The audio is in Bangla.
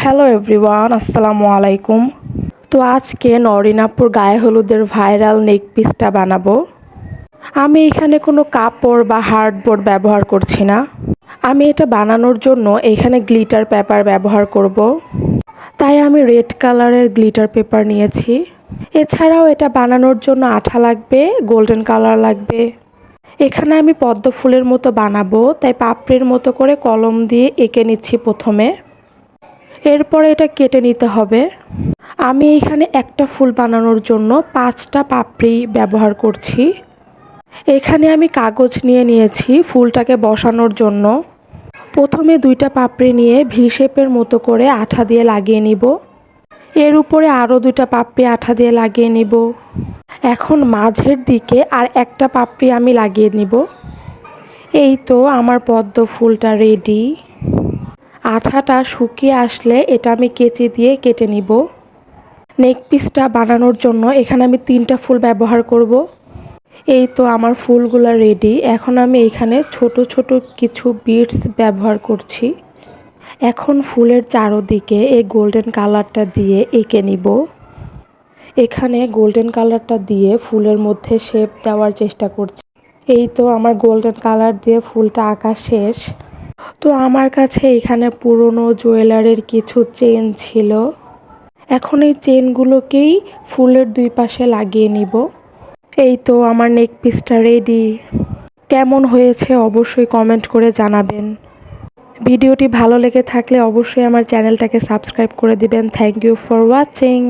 হ্যালো এভরিওয়ান, আসসালামু আলাইকুম। তো আজকে নরিনাপুর গায়ে হলুদের ভাইরাল নেক পিসটা বানাবো। আমি এখানে কোনো কাপড় বা হার্ডবোর্ড ব্যবহার করছি না। আমি এটা বানানোর জন্য এখানে গ্লিটার পেপার ব্যবহার করব। তাই আমি রেড কালারের গ্লিটার পেপার নিয়েছি। এছাড়াও এটা বানানোর জন্য আঠা লাগবে, গোল্ডেন কালার লাগবে। এখানে আমি পদ্ম ফুলের মতো বানাবো, তাই পাপড়ির মতো করে কলম দিয়ে এঁকে নিচ্ছি প্রথমে। এরপরে এটা কেটে নিতে হবে। আমি এখানে একটা ফুল বানানোর জন্য 5টা পাপড়ি ব্যবহার করছি। এখানে আমি কাগজ নিয়েছি ফুলটাকে বসানোর জন্য। প্রথমে 2টা পাপড়ি নিয়ে ভি শেপের মতো করে আঠা দিয়ে লাগিয়ে নিব। এর উপরে আরও 2টা পাপড়ি আঠা দিয়ে লাগিয়ে নিব। এখন মাঝের দিকে আর একটা পাপড়ি আমি লাগিয়ে নিব। এই তো আমার পদ্ম ফুলটা রেডি। আঠাটা শুকিয়ে আসলে এটা আমি কেচি দিয়ে কেটে নিব। নেক পিসটা বানানোর জন্য এখানে আমি 3টা ফুল ব্যবহার করব। এই তো আমার ফুলগুলো রেডি। এখন আমি এখানে ছোট ছোট কিছু বিডস ব্যবহার করছি। এখন ফুলের চারদিকে এই গোল্ডেন কালারটা দিয়ে এঁকে নিব। এখানে গোল্ডেন কালারটা দিয়ে ফুলের মধ্যে শেপ দেওয়ার চেষ্টা করছি। এই তো আমার গোল্ডেন কালার দিয়ে ফুলটা আঁকা শেষ। তো আমার কাছে এখানে পুরনো জুয়েলারির কিছু চেন ছিল। এখন এই চেনগুলোকেই ফুলের 2 পাশে লাগিয়ে নিব। এই তো আমার নেক পিসটা রেডি। কেমন হয়েছে অবশ্যই কমেন্ট করে জানাবেন। ভিডিওটি ভালো লেগে থাকলে অবশ্যই আমার চ্যানেলটাকে সাবস্ক্রাইব করে দিবেন। Thank you for watching.